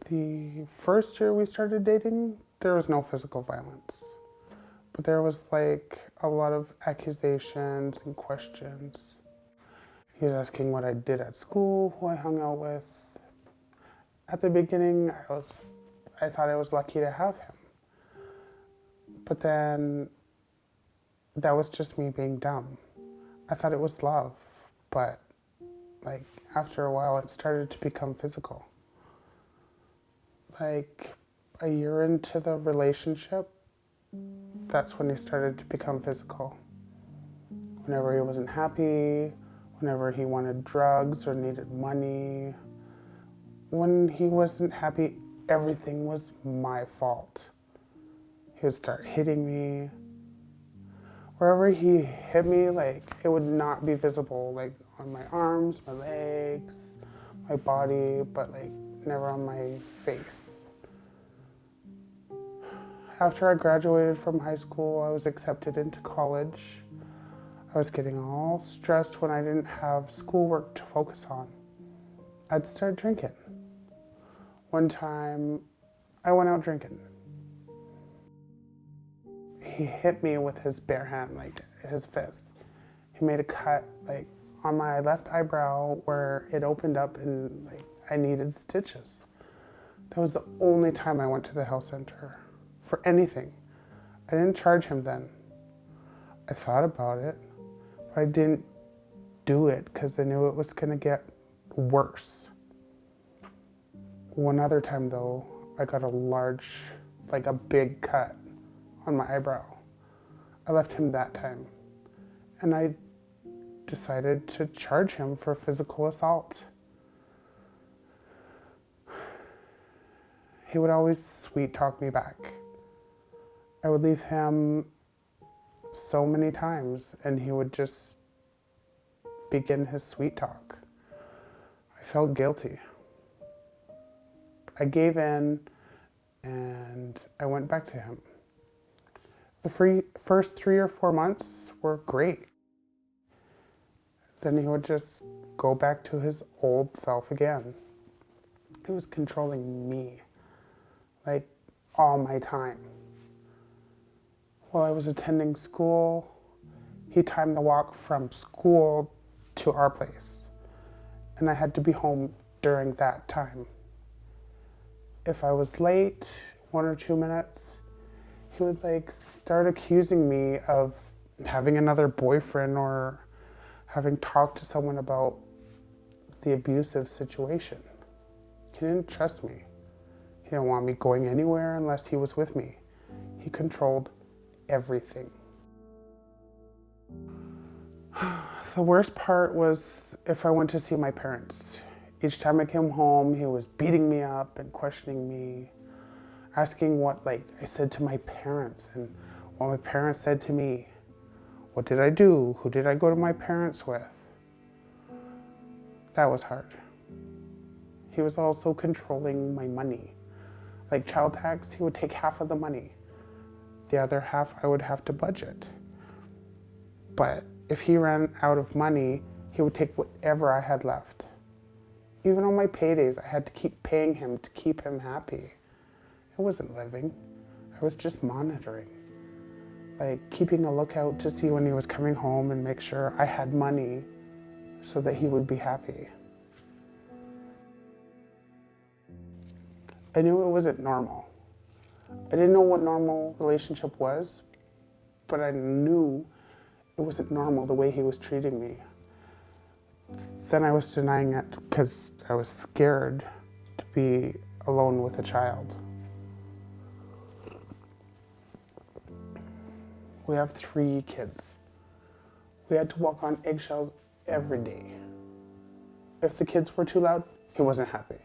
The first year we started dating, there was no physical violence. But there was like a lot of accusations and questions. He was asking what I did at school, who I hung out with. At the beginning, I thought I was lucky to have him. But then that was just me being dumb. I thought it was love, but like after a while it started to become physical. Like a year into the relationship, that's when he started to become physical. Whenever he wasn't happy, whenever he wanted drugs or needed money, when he wasn't happy, everything was my fault. He would start hitting me. Wherever he hit me, like it would not be visible, like on my arms, my legs, my body, but like never on my face. After I graduated from high school, I was accepted into college. I was getting all stressed when I didn't have schoolwork to focus on. I'd start drinking. One time, I went out drinking. He hit me with his bare hand, like his fist. He made a cut like on my left eyebrow where it opened up and like I needed stitches. That was the only time I went to the health center for anything. I didn't charge him then. I thought about it, but I didn't do it because I knew it was gonna get worse. One other time though, I got a big cut on my eyebrow. I left him that time, and I decided to charge him for physical assault. He would always sweet talk me back. I would leave him so many times, and he would just begin his sweet talk. I felt guilty. I gave in, and I went back to him. The first 3 or 4 months were great. Then he would just go back to his old self again. He was controlling me, like all my time. While I was attending school, he timed the walk from school to our place, and I had to be home during that time. If I was late 1 or 2 minutes, he would like start accusing me of having another boyfriend or having talked to someone about the abusive situation. He didn't trust me. He didn't want me going anywhere unless he was with me. He controlled everything. The worst part was if I went to see my parents. Each time I came home, he was beating me up and questioning me, asking what I said to my parents and what my parents said to me. What did I do? Who did I go to my parents with? That was hard. He was also controlling my money. Like child tax, he would take half of the money. The other half I would have to budget. But if he ran out of money, he would take whatever I had left. Even on my paydays, I had to keep paying him to keep him happy. I wasn't living. I was just monitoring. Like keeping a lookout to see when he was coming home and make sure I had money so that he would be happy. I knew it wasn't normal. I didn't know what normal relationship was, but I knew it wasn't normal the way he was treating me. Then I was denying it because I was scared to be alone with a child. We have 3 kids. We had to walk on eggshells every day. If the kids were too loud, he wasn't happy.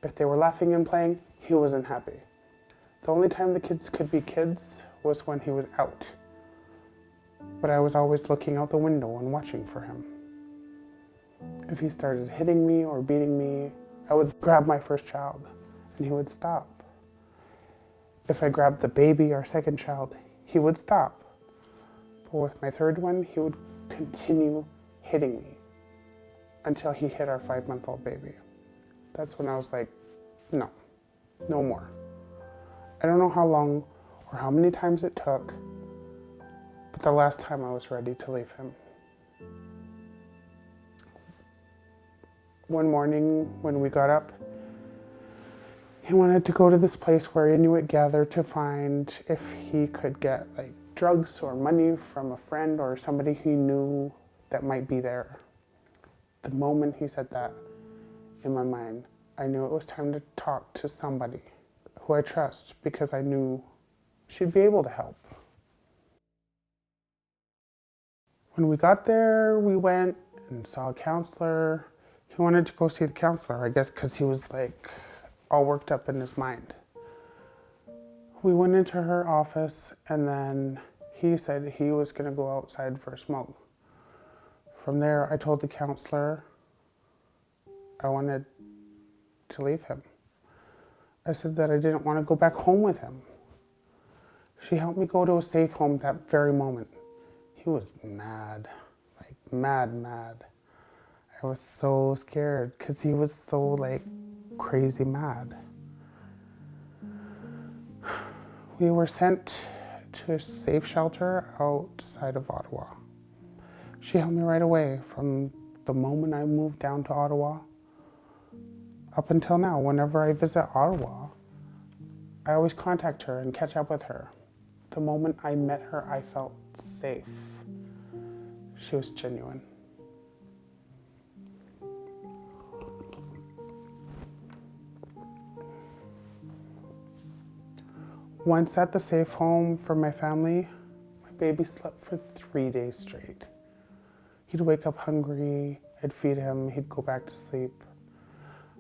If they were laughing and playing, he wasn't happy. The only time the kids could be kids was when he was out. But I was always looking out the window and watching for him. If he started hitting me or beating me, I would grab my first child and he would stop. If I grabbed the baby, our second child, he would stop. But with my third one, he would continue hitting me until he hit our 5-month-old baby. That's when I was like, no, No more. I don't know how long or how many times it took, but the last time I was ready to leave him. One morning when we got up, he wanted to go to this place where Inuit gather to find if he could get like drugs or money from a friend or somebody he knew that might be there. The moment he said that, in my mind, I knew it was time to talk to somebody who I trust because I knew she'd be able to help. When we got there, we went and saw a counselor. He wanted to go see the counselor, I guess because he was like all worked up in his mind. We went into her office and then he said he was going to go outside for a smoke. From there, I told the counselor I wanted to leave him. I said that I didn't want to go back home with him. She helped me go to a safe home that very moment. He was mad, like mad. I was so scared because he was so like crazy mad. We were sent to a safe shelter outside of Ottawa. She helped me right away from the moment I moved down to Ottawa up until now. Whenever I visit Ottawa, I always contact her and catch up with her. The moment I met her, I felt safe. She was genuine. Once at the safe home for my family, my baby slept for 3 days straight. He'd wake up hungry, I'd feed him, he'd go back to sleep.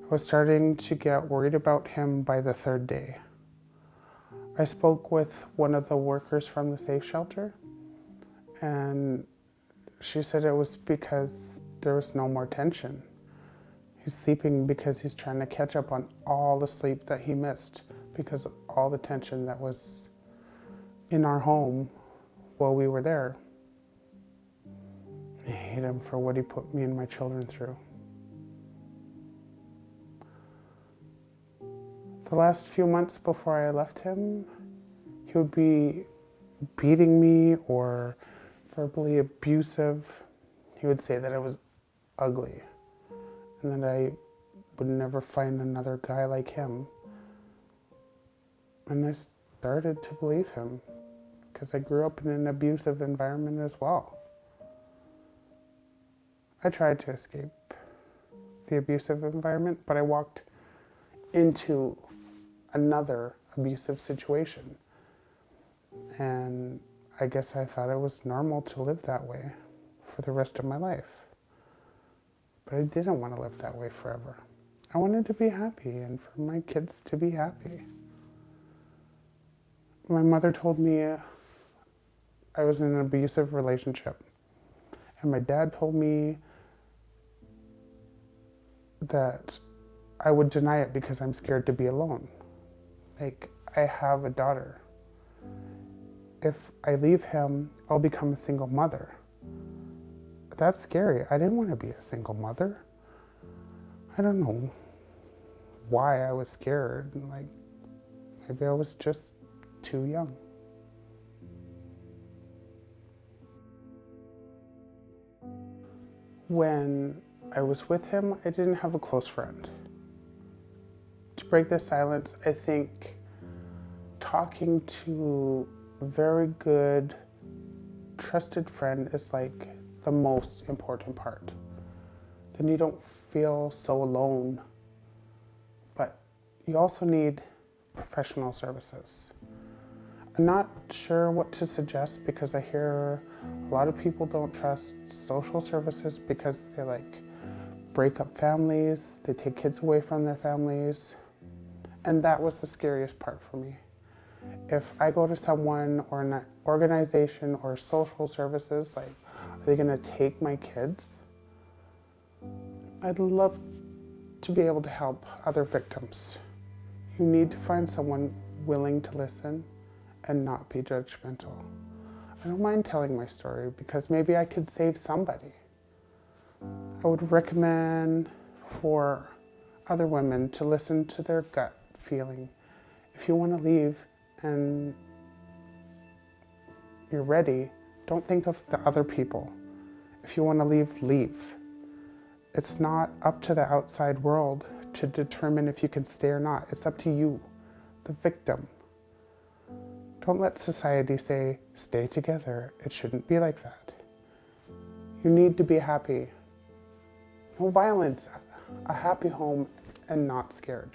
I was starting to get worried about him by the 3rd day. I spoke with one of the workers from the safe shelter, and she said it was because there was no more tension. He's sleeping because he's trying to catch up on all the sleep that he missed because of all the tension that was in our home while we were there. I hate him for what he put me and my children through. The last few months before I left him, he would be beating me or verbally abusive. He would say that I was ugly and that I would never find another guy like him. And I started to believe him because I grew up in an abusive environment as well. I tried to escape the abusive environment, but I walked into another abusive situation. And I guess I thought it was normal to live that way for the rest of my life. But I didn't want to live that way forever. I wanted to be happy and for my kids to be happy. My mother told me I was in an abusive relationship. And my dad told me that I would deny it because I'm scared to be alone. Like, I have a daughter. If I leave him, I'll become a single mother. That's scary. I didn't want to be a single mother. I don't know why I was scared. Like, maybe I was just too young. When I was with him, I didn't have a close friend. To break the silence, I think talking to a very good, trusted friend is like the most important part. Then you don't feel so alone, but you also need professional services. I'm not sure what to suggest because I hear a lot of people don't trust social services because they like break up families, they take kids away from their families, and that was the scariest part for me. If I go to someone or an organization or social services, like, are they gonna take my kids? I'd love to be able to help other victims. You need to find someone willing to listen and not be judgmental. I don't mind telling my story because maybe I could save somebody. I would recommend for other women to listen to their gut feeling. If you want to leave and you're ready, don't think of the other people. If you want to leave, leave. It's not up to the outside world to determine if you can stay or not. It's up to you, the victim. Don't let society say, stay together. It shouldn't be like that. You need to be happy. No violence. A happy home and not scared.